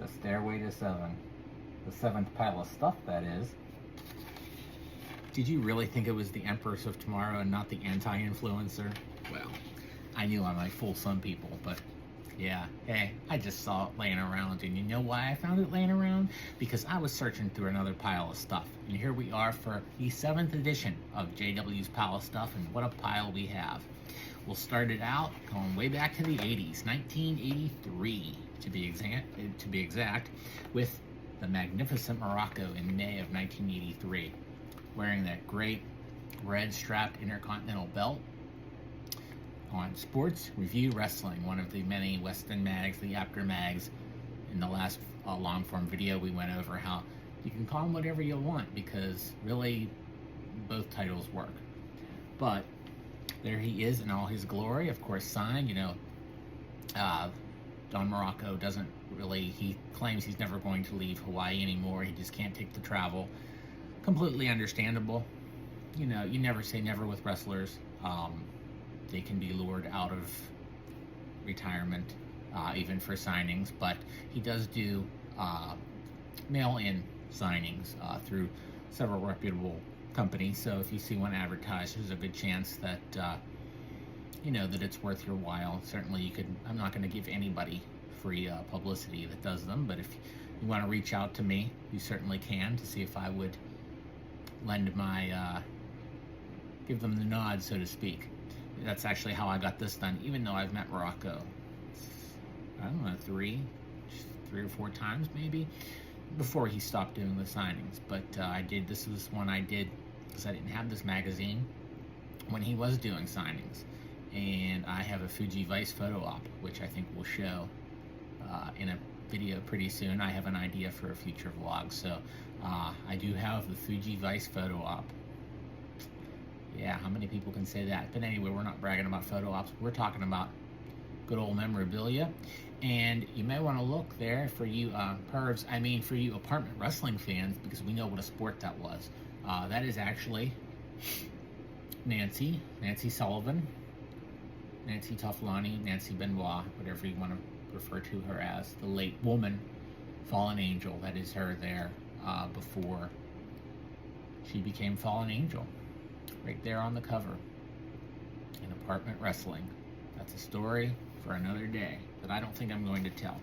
The Stairway to Seven. The seventh pile of stuff, that is. Did you really think it was the Empress of Tomorrow and not the anti-influencer? Well, I knew I might fool some people, but yeah, hey, I just saw it laying around, and you know why I found it laying around? Because I was searching through another pile of stuff, and here we are for the 7th edition of JW's Pile of Stuff, and what a pile we have. We'll start it out going way back to the 80s, 1983 to be exact, with the Magnificent Muraco in May of 1983, wearing that great red strapped Intercontinental belt on Sports Review Wrestling, one of the many Western mags, the After mags. In the last long form video, we went over how you can call them whatever you want because really both titles work. But there he is in all his glory, of course, signed. You know, Don Muraco doesn't really, he claims he's never going to leave Hawaii anymore. He just can't take the travel. Completely understandable. You know, you never say never with wrestlers. They can be lured out of retirement, even for signings, but he does do mail-in signings through several reputable companies. So if you see one advertised, there's a good chance that you know that it's worth your while. Certainly, you could. I'm not going to give anybody free publicity that does them, but if you want to reach out to me, you certainly can to see if I would lend my give them the nod, so to speak. That's actually how I got this done, even though I've met Muraco, I don't know, three or four times maybe, before he stopped doing the signings. But this was one I did because I didn't have this magazine when he was doing signings. And I have a Fuji Vice photo op, which I think will show in a video pretty soon. I have an idea for a future vlog, so I do have the Fuji Vice photo op. Yeah, how many people can say that? But anyway, we're not bragging about photo ops. We're talking about good old memorabilia. And you may want to look there for you pervs, I mean for you apartment wrestling fans, because we know what a sport that was. That is actually Nancy Sullivan, Nancy Toflani, Nancy Benoit, whatever you want to refer to her as, the late woman, Fallen Angel. That is her there before she became Fallen Angel. Right there on the cover in apartment wrestling. That's a story for another day that I don't think I'm going to tell.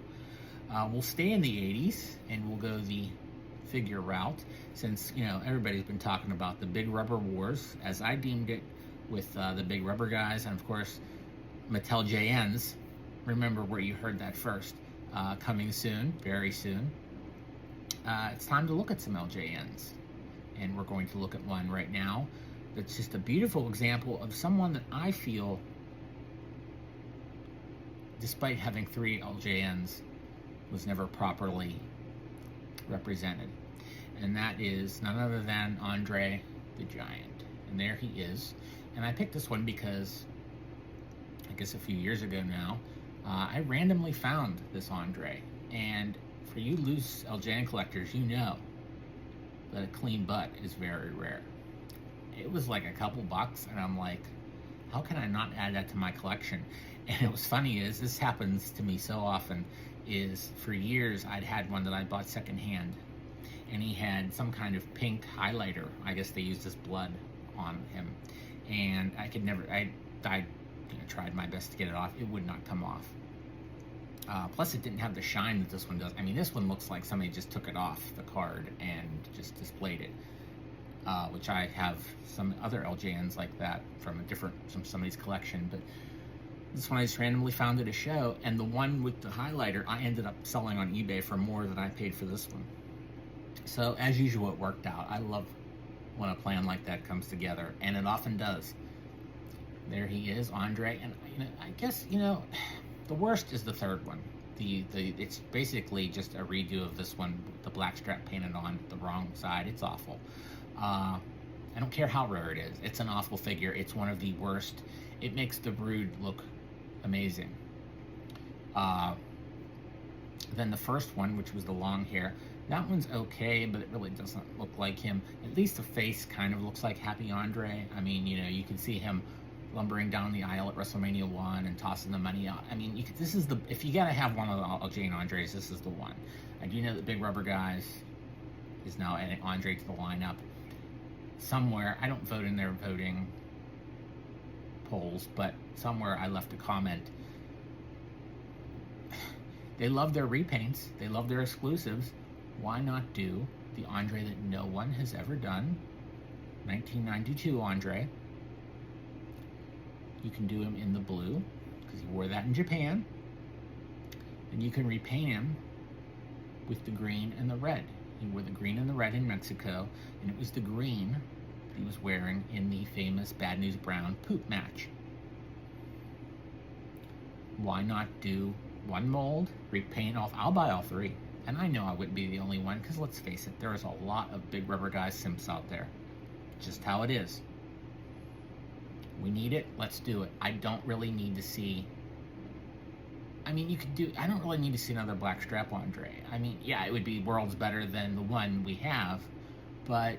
We'll stay in the 80s and we'll go the figure route, since, you know, everybody's been talking about the Big Rubber Wars, as I deemed it, with the Big Rubber guys, and of course Mattel LJNs. Remember where you heard that first. Coming soon, very soon. It's time to look at some LJNs, and we're going to look at one right now that's just a beautiful example of someone that I feel, despite having 3 LJNs, was never properly represented. And that is none other than Andre the Giant. And there he is. And I picked this one because, I guess a few years ago now, I randomly found this Andre. And for you loose LJN collectors, you know that a clean butt is very rare. It was like a couple bucks, and I'm like, how can I not add that to my collection? And it was funny is, this happens to me so often, is for years I'd had one that I bought secondhand, and he had some kind of pink highlighter. I guess they used his blood on him, and I could never, I tried my best to get it off. It would not come off. Plus it didn't have the shine that this one does. I mean, this one looks like somebody just took it off the card and just displayed it. Which I have some other LJNs like that from somebody's collection, but this one I just randomly found at a show, and the one with the highlighter I ended up selling on eBay for more than I paid for this one. So as usual, it worked out. I love when a plan like that comes together, and it often does. There he is, Andre, and I guess, the worst is the third one. It's basically just a redo of this one, with the black strap painted on the wrong side. It's awful. I don't care how rare it is. It's an awful figure. It's one of the worst. It makes the Brood look amazing. Then the first one, which was the long hair, that one's okay, but it really doesn't look like him. At least the face kind of looks like Happy Andre. I mean, you can see him lumbering down the aisle at WrestleMania 1 and tossing the money out. I mean, this is if you gotta have one of the LJN Andres, this is the one. I do know that Big Rubber Guys is now adding Andre to the lineup. Somewhere, I don't vote in their voting polls, but somewhere I left a comment. They love their repaints, they love their exclusives. Why not do the Andre that no one has ever done? 1992 Andre. You can do him in the blue, because he wore that in Japan. And you can repaint him with the green and the red. He wore the green and the red in Mexico, and it was the green he was wearing in the famous Bad News Brown poop match. Why not do one mold, repaint off? I'll buy all three. And I know I wouldn't be the only one, because let's face it, there is a lot of Big Rubber Guy simps out there. Just how it is. We need it, let's do it. I don't really need to see, I mean, I don't really need to see another blackstrap Andre. I mean, yeah, it would be worlds better than the one we have, but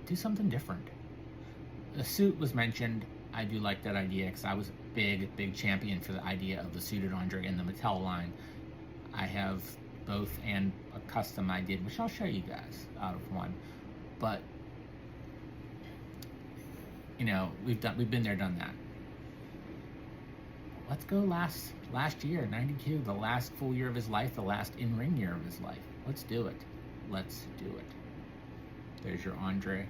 do something different. The suit was mentioned. I do like that idea, because I was a big champion for the idea of the suited Andre in the Mattel line. I have both and a custom I did, which I'll show you guys out of one. But you know, we've been there, done that. Let's go last year, 92, the last full year of his life, the last in-ring year of his life. Let's do it. Let's do it. There's your Andre.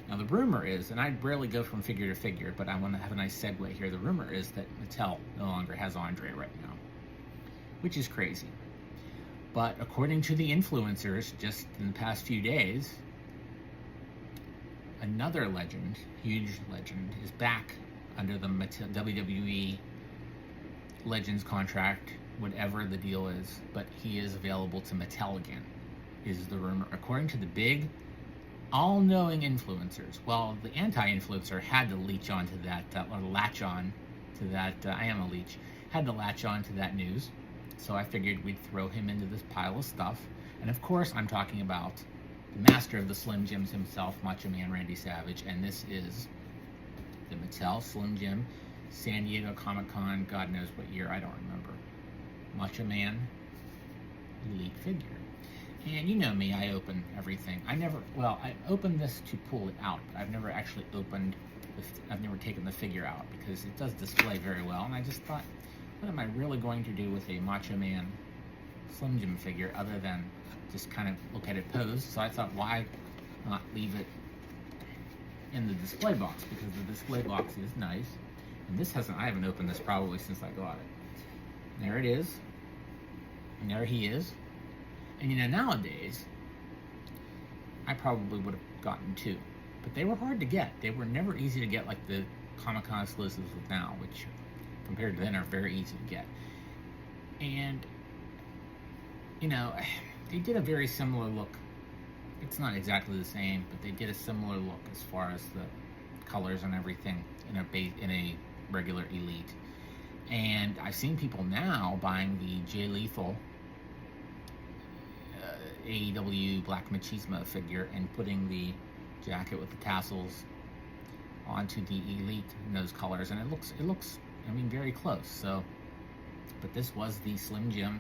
Now the rumor is, and I rarely go from figure to figure, but I want to have a nice segue here. The rumor is that Mattel no longer has Andre right now, which is crazy. But according to the influencers, just in the past few days, another legend, huge legend, is back under the WWE Legends contract, whatever the deal is, but he is available to Mattel again, is the rumor. According to the big, all-knowing influencers, well, the anti-influencer had to leech onto that, or latch on to that, I am a leech, had to latch on to that news, so I figured we'd throw him into this pile of stuff. And of course, I'm talking about the master of the Slim Jims himself, Macho Man Randy Savage, and this is the Mattel Slim Jim San Diego Comic-Con, God knows what year, I don't remember, Macho Man Elite figure. And you know me, I open everything. I opened this to pull it out, but I've never actually I've never taken the figure out, because it does display very well, and I just thought, what am I really going to do with a Macho Man Slim Jim figure other than just kind of look at it posed? So I thought, why not leave it in the display box, because the display box is nice. And this I haven't opened this probably since I got it. There it is. And there he is. And you know, nowadays, I probably would have gotten two. But they were hard to get. They were never easy to get like the Comic-Con exclusives with now, which compared to then are very easy to get. And, you know, they did a very similar look. It's not exactly the same, but they did a similar look as far as the colors and everything in a regular Elite. And I've seen people now buying the Jay Lethal AEW Black Machismo figure and putting the jacket with the tassels onto the Elite in those colors, and it looks I mean, very close. So, but this was the Slim Jim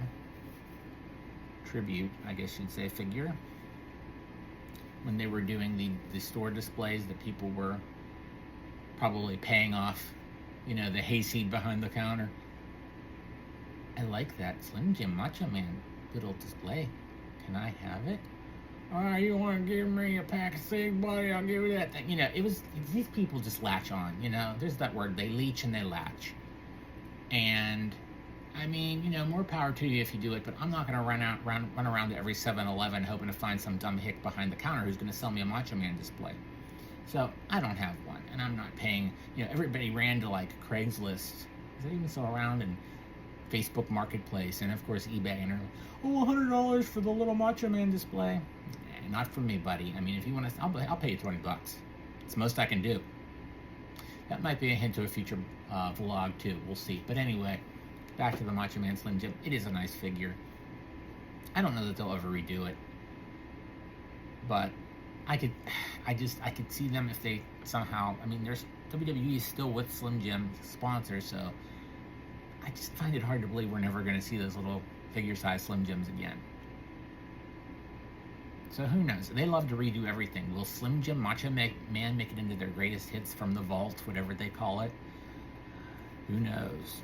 tribute, I guess you'd say, figure. When they were doing the store displays that people were probably paying off, you know, the hayseed behind the counter. I like that Slim Jim Macho Man little display. Can I have it? You want to give me a pack of cig, buddy? I'll give you that thing. You know, these people just latch on, you know. There's that word, they leech and they latch. And, I mean, you know, more power to you if you do it, but I'm not going to run around to every 7-Eleven hoping to find some dumb hick behind the counter who's going to sell me a Macho Man display. So, I don't have one, and I'm not paying, you know, everybody ran to, like, Craigslist. Is that even still around? And Facebook Marketplace, and, of course, eBay, and they're like, $100 for the little Macho Man display. Not for me, buddy. I mean, if you want to, I'll pay you $20. It's the most I can do. That might be a hint to a future vlog, too. We'll see. But anyway, back to the Macho Man Slim Jim. It is a nice figure. I don't know that they'll ever redo it. But I could see them if they somehow, I mean, there's WWE is still with Slim Jim sponsor, so I just find it hard to believe we're never going to see those little figure-size Slim Jims again. So who knows? They love to redo everything. Will Slim Jim Macho Man make it into their greatest hits from the vault, whatever they call it? Who knows?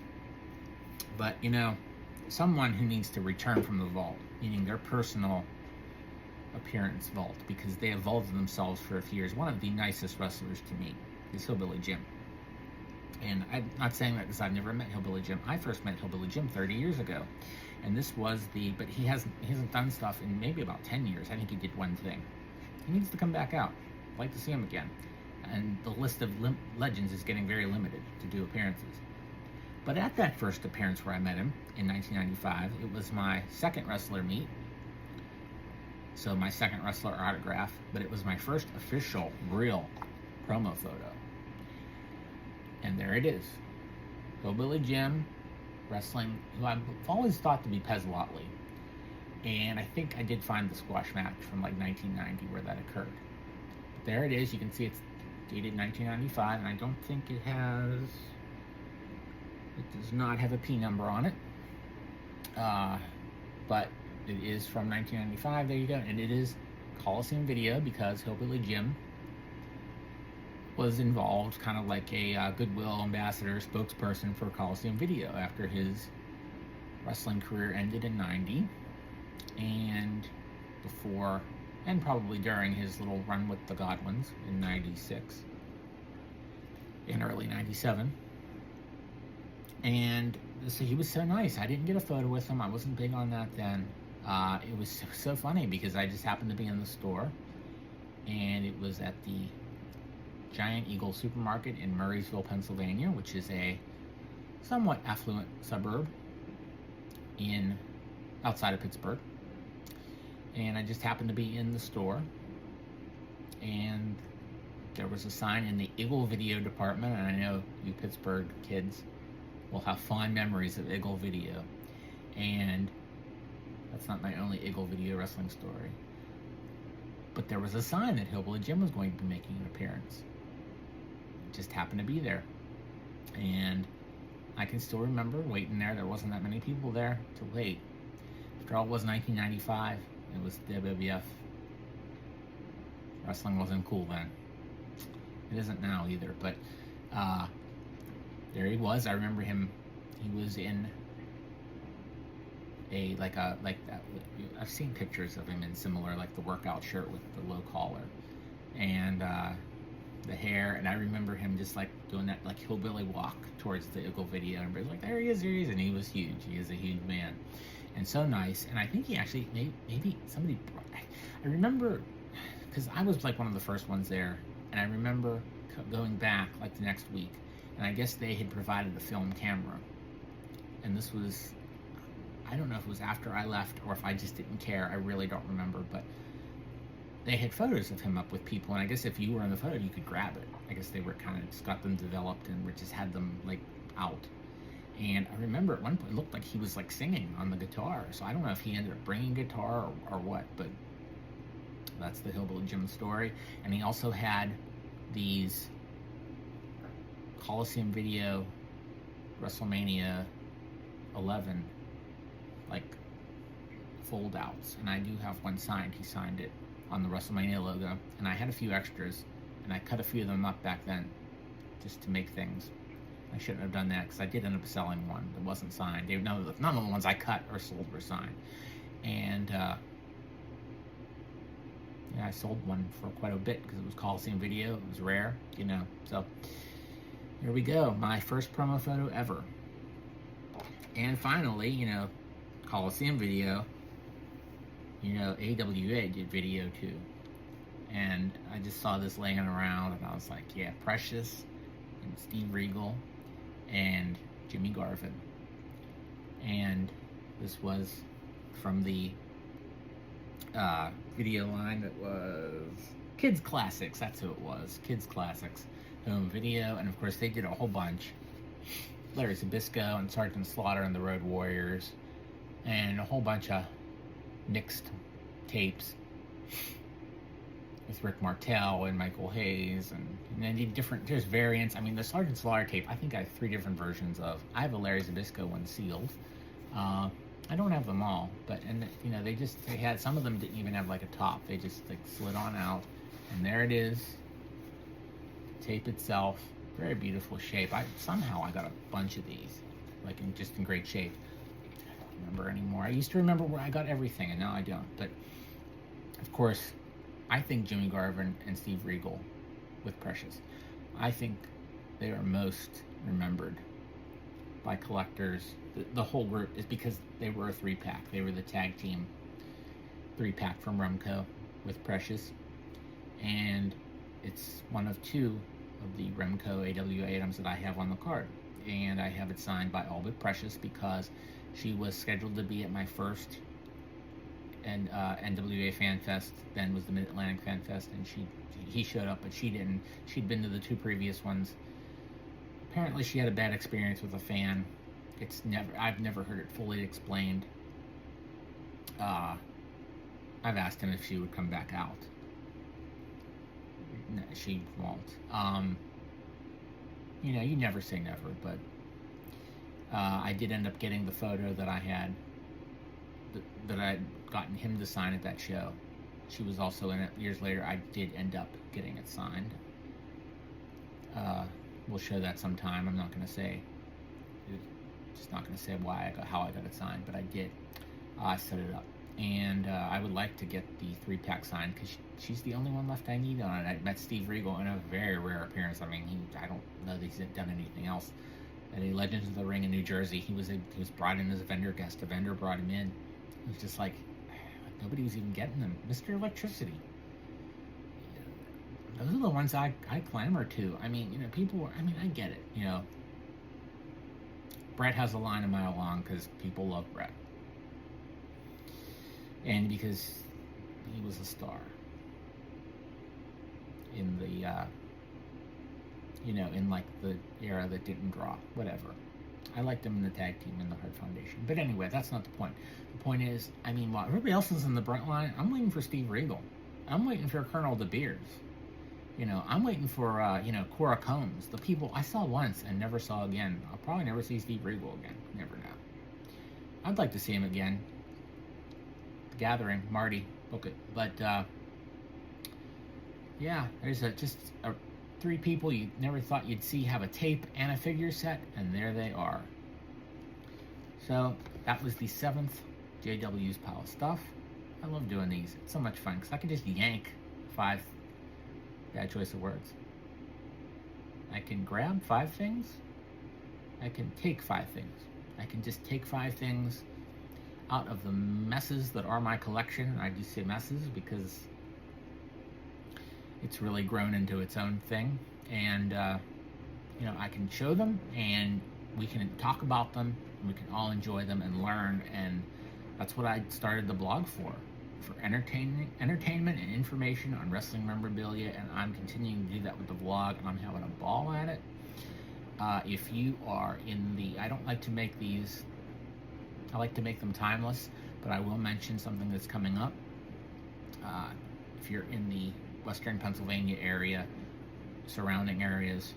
But, you know, someone who needs to return from the vault, meaning their personal appearance vault, because they evolved themselves for a few years. One of the nicest wrestlers to meet is Hillbilly Jim. And I'm not saying that because I've never met Hillbilly Jim. I first met Hillbilly Jim 30 years ago. And this was but he hasn't done stuff in maybe about 10 years. I think he did one thing. He needs to come back out. I'd like to see him again. And the list of legends is getting very limited to do appearances. But at that first appearance where I met him in 1995, it was my second wrestler meet. So my second wrestler autograph, but it was my first official, real promo photo. And there it is. Hillbilly Jim wrestling, who I've always thought to be Pez Whatley. And I think I did find the squash match from like 1990 where that occurred. But there it is. You can see it's dated 1995, and I don't think it does not have a P number on it. But it is from 1995. There you go. And it is Coliseum Video, because Hillbilly Jim was involved, kind of like a goodwill ambassador, spokesperson for Coliseum Video after his wrestling career ended in 90, and before, and probably during his little run with the Godwins in 96 and early 97. And so he was so nice. I didn't get a photo with him. I wasn't big on that then. It was so funny because I just happened to be in the store, and it was at the Giant Eagle Supermarket in Murraysville, Pennsylvania, which is a somewhat affluent suburb outside of Pittsburgh. And I just happened to be in the store, and there was a sign in the Eagle Video department, and I know you Pittsburgh kids will have fond memories of Eagle Video, and that's not my only Eagle Video wrestling story. But there was a sign that Hillbilly Jim was going to be making an appearance. Just happened to be there, and I can still remember waiting there. There wasn't that many people there to wait. After all, it was 1995. It was WWF. Wrestling wasn't cool then. It isn't now either. But there he was. I remember him. He was in I've seen pictures of him in similar, like the workout shirt with the low collar, and the hair, and I remember him just like doing that like hillbilly walk towards the Eagle Video, and everybody's like, there he is, and he was huge. He is a huge man, and so nice. And I think he actually maybe somebody I remember, because I was like one of the first ones there, and I remember going back like the next week, and I guess they had provided a film camera, and this was, I don't know if it was after I left or if I just didn't care. I really don't remember, but they had photos of him up with people, and I guess if you were in the photo, you could grab it. I guess they were kind of just got them developed and just had them like out. And I remember at one point it looked like he was like singing on the guitar. So I don't know if he ended up bringing guitar or what, but that's the Hillbilly Jim story. And he also had these Coliseum Video WrestleMania 11 like fold outs, and I do have one signed. He signed it on the WrestleMania logo, and I had a few extras, and I cut a few of them up back then just to make things. I shouldn't have done that because I did end up selling one that wasn't signed. None of the ones I cut or sold were signed, and yeah, I sold one for quite a bit because it was Coliseum Video. It was rare, you know. So here we go, my first promo photo ever. And finally, you know, Coliseum Video, you know, AWA did video too. And I just saw this laying around, and I was like, yeah, Precious and Steve Regal and Jimmy Garvin. And this was from the video line that was Kids Classics. That's who it was, Kids Classics Home Video. And of course they did a whole bunch. Larry Zbyszko and Sergeant Slaughter and the Road Warriors, and a whole bunch of mixed tapes. with Rick Martel and Michael Hayes, and then there's variants. I mean, the Sergeant Slaughter tape, I think I have 3 different versions of. I have a Larry Zbyszko one sealed. I don't have them all, but, and you know, they had, some of them didn't even have like a top. They just like slid on out, and there it is. Tape itself, very beautiful shape. Somehow I got a bunch of these, like just in great shape. I don't remember anymore. I used to remember where I got everything, and now I don't. But of course, I think Jimmy Garvin and Steve Regal with Precious, I think they are most remembered by collectors. The whole group is because they were a 3-pack. They were the tag team 3-pack from Remco with Precious, and it's one of 2 of the Remco AWA items that I have on the card, and I have it signed by all but Precious because she was scheduled to be at my first NWA Fan Fest, then was the Mid-Atlantic Fan Fest, and he showed up, but she didn't. She'd been to the 2 previous ones. Apparently she had a bad experience with a fan. I've never heard it fully explained. I've asked him if she would come back out. No, she won't. You know, you never say never, but I did end up getting the photo that I had, that I'd gotten him to sign at that show. She was also in it years later. I did end up getting it signed. We'll show that sometime. I'm not going to say, just not going to say how I got it signed, but I did. I set it up. And I would like to get the 3-pack signed because she's the only one left I need on it. I met Steve Regal in a very rare appearance. I mean, I don't know that he's done anything else. At a Legends of the Ring in New Jersey, he was brought in as a vendor guest. A vendor brought him in. It was just like nobody was even getting them. Mr. Electricity. Those are the ones I clamor to. I mean, you know, I get it. You know, Brett has a line a mile long because people love Brett. And because he was a star in the, you know, in like the era that didn't draw, whatever. I liked him in the tag team in the Hart Foundation. But anyway, that's not the point. The point is, I mean, while everybody else is in the Brett line, I'm waiting for Steve Regal. I'm waiting for Colonel De Beers. You know, I'm waiting for, you know, Cora Combs. The people I saw once and never saw again. I'll probably never see Steve Regal again. Never know. I'd like to see him again. The Gathering, Marty, book it. But, yeah, there's just 3 people you never thought you'd see have a tape and a figure set, and there they are. So, that was the 7th JW's pile of stuff. I love doing these. It's so much fun, because I can just yank 5, bad choice of words. I can grab 5 things. I can take 5 things. I can just take 5 things out of the messes that are my collection. I do say messes because it's really grown into its own thing, and you know, I can show them and we can talk about them and we can all enjoy them and learn, and that's what I started the blog for entertainment and information on wrestling memorabilia, and I'm continuing to do that with the vlog, and I'm having a ball at it. If you are in the, I don't like to make these, I like to make them timeless, but I will mention something that's coming up. If you're in the Western Pennsylvania area, surrounding areas,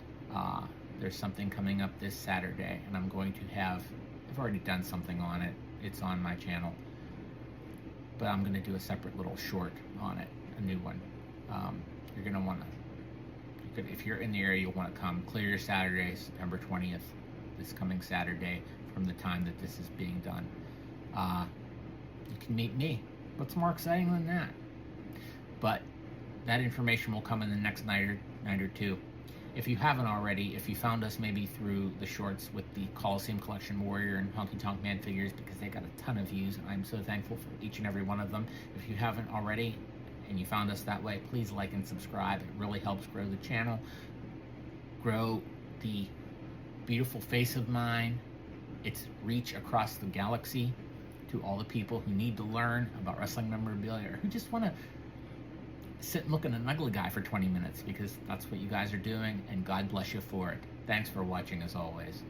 there's something coming up this Saturday, and I'm going to have, I've already done something on it, it's on my channel, but I'm going to do a separate little short on it, a new one. You're going to want to, if you're in the area, you'll want to come. Clear your Saturday, September 20th, this coming Saturday, from the time that this is being done. You can meet me. What's more exciting than that? But that information will come in the next night or 2. If you haven't already, if you found us maybe through the shorts with the Coliseum Collection Warrior and Honky Tonk Man figures, because they got a ton of views, I'm so thankful for each and every one of them. If you haven't already and you found us that way, please like and subscribe. It really helps grow the channel, grow the beautiful face of mine, its reach across the galaxy to all the people who need to learn about wrestling memorabilia, or who just want to sit and look at an ugly guy for 20 minutes, because that's what you guys are doing, and God bless you for it. Thanks for watching as always.